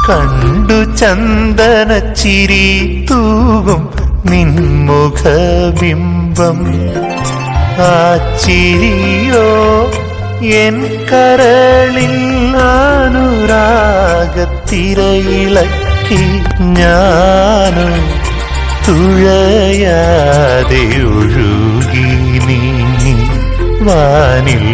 കണ്ടു ചന്ദനച്ചിരി തൂകും നിൻമുഖബിംബം. ആ ചിരിയോ എൻ കരളിൽ അനുരാഗത്തിരയിളക്കി. ഞാനും തുഴയാതെ ഒഴുകി നീങ്ങി വാനിൽ